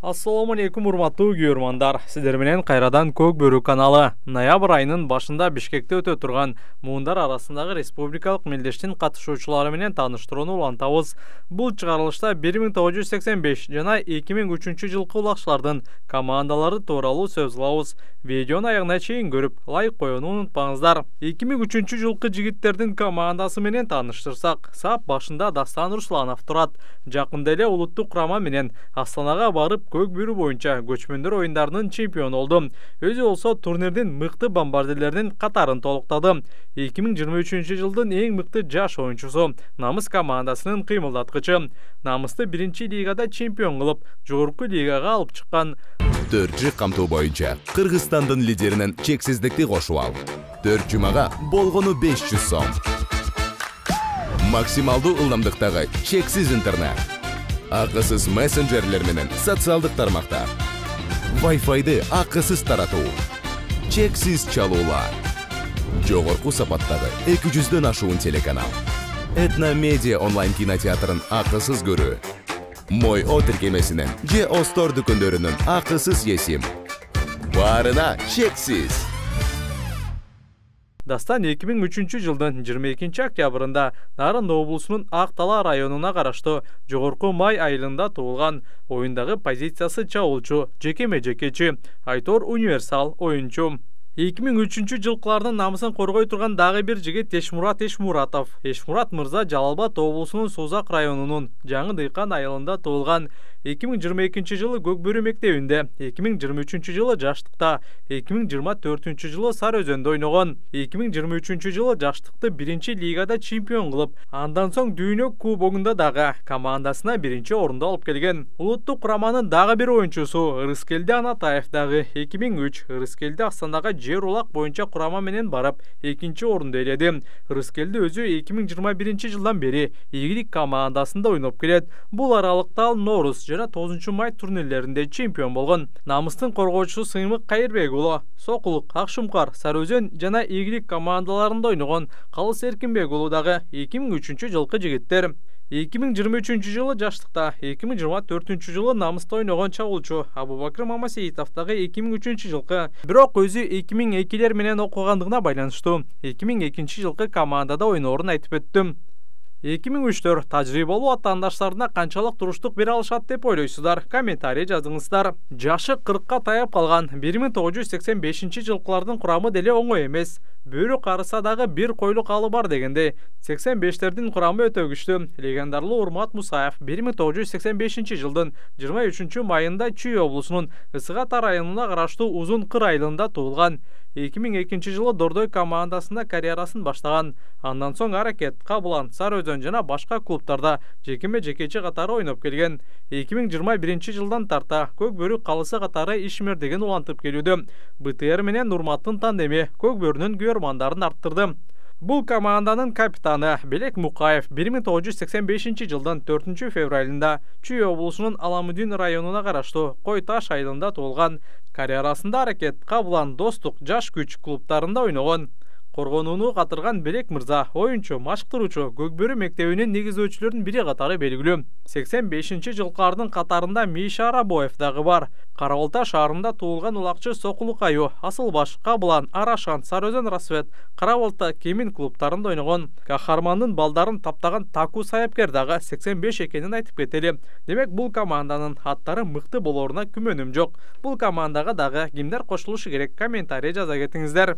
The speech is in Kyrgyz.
Assalamu алейкум, урматтуу көрөрмандар. Сиздер менен кайрадан Көк Бөрү каналы. Ноябрь айынын башында Бишкекте өтө турган муундар арасындагы республикалык мелдештин катышуучулары менен тааныштырууну улантабыз. Бул чыгарылышта 1985 жана 2003 жылкы улакчылардын командалары тууралуу сөз кылабыз. Видеону аягына чейин көрүп, лайк коюуну унутпаңыздар. 2003 жылкы жигиттердин командасы менен тааныштырсак, сап башында Дастан Русланов турат. Жакында эле улуттук курама менен Астанага барып Көк Бөрү боюнча көчмөндөр оюндарынын чемпиону болду. Өзү болсо турнирдин мыкты бомбардирлеринин катарын толуктады. 2023 жылдын эң мыкты жаш оюнчусу, Намыс командасынын кыймылдаткычы. Намысты биринчи лигада чемпион кылып, жогорку лигага алып чыккан. 4 камтуу боюнча Кыргызстандын лидеринен чексиздикти кошуп ал. 4 жумага болгону 500 сом. Максималдуу ылдамдыктагы чексиз интернет. Акысыз мессенджерлер менен социалдык тармактар. Wi-Fi'ды акысыз таратуу. Чексиз чалуулар. Жогорку сапаттагы 200дөн ашуун телеканал. Этно медиа онлайн кинотеатрын акысыз көрүү. Мой О тиркемесинен же Остор дүкөндөрүнүн акысыз есим. Барына чексиз. Дастан 2003 жылдын 22 октябрында Нарын облусунун Ак Тала районуна караштуу Жогорку Май айылында туулган. Оюндагы позициясы чабуулчу, жекеме-жекечи, Айтор универсал оюнчу. 2003 жылкылардын намысын коргой турган дагы бир жигит Эшмурат Эшмуратов. Эшмурат мырза Жалалбат облусунун Созак районунун Жаңы Дыйкан айылында туулган. 2022 жылы Көк Бөрү мектебинде, 2023 жылы жаштыкта, 2024 жылы Сары Өзөндө ойногон. 2023 жылы жаштыкты биринчи лигада чемпион кылып, андан соң Дүйнөк кубогунда дагы командасына биринчи орунду алып келген. Улуттук кураманын дагы бир оюнчусу Ырыскелди Анатаев дагы 2003 Ырыскелди Астанага жер улак боюнча курама менен барып, экинчи орунду ээледи. Ырыскелди өзү 2021 жылдан бери Игилик командасында ойноп келет. Бул аралыкта ал Норус жана 9 май турнирлеринде чемпион болгон. Намыстын коргоочусу Сыймык Кайырбек уулу Сокулук, Акшумкар, Сары Өзөн жана Игилик командаларында ойногон. Калыс Эркинбек уулу дагы 2003 жылкы жигиттер. 2023 жылы жаштыкта, 2024 жылы намыста ойногон чабуулчу Абубакыр Мамасеитов дагы 2003 жылкы. Бирок өзү 2002-лер менен окугандыгына байланыштуу 2002 жылкы командада ойноорун айтып өттүм. 2003-төр тажрыйбалуу атаандаштарына канчалык туруштук бере алышат деп ойлойсуздар? Комментарий жазыңыздар. Жашы 40-ка таяп калган 1985 жылкылардын курамы деле оңой эмес. Бөрү карыса дагы бир койлук алы бар дегенде, 85-тердин курамы өтө күчтүү. Легендарлуу Урмат Мусаев 1985 жылдын 23 майында Чүй облусунун Ысыгат районуна караштуу Узун Кыр айылында туулган. 2002 жылы Дордой командасында карьерасын баштаган. Андан соң Аракет, Кабылан, Сары Өзөн жана башка клубтарда жекеме-жекечи катары ойноп келген. 2021 жылдан тарта Көк Бөрү калысы катары ишмердигин улантып келүүдө. БТР менен Урматтын тандеми Көк Бөрүнүн көрөрмандарын арттырды. Бул команданын капитаны Белек Мукаев 1985 жылдын 4 февралында Чүй облусунун Аламудин районуна караштуу Кой Таш айылында туулган. Карьерасында Аракет, Кабылан, Достук, Жаш күч клубтарында ойногон. Коргонууну катырган Белек мырза оюнчу, машыктыруучу, Көк Бөрү мектебинин негиздөөчүлөрүнүн бири катары белгилүү. 85 жылкылардын катарында Миша Арабоев дагы бар. Карабалта шаарында туулган улакчы Сокулук Аю, Асылбаш, Кабылан, Арашан, Сары Өзөн Рассвет, Карабалта, Кемин клубтарында ойногон. Кахармандын балдарын таптаган Таку Саяпкер дагы 85 экенин айтып кетели. Демек бул команданын аттары мыкты болоруна күмөнүм жок. Бул командага дагы кимдер кошулушу керек? Комментарий жаза кетиңиздер.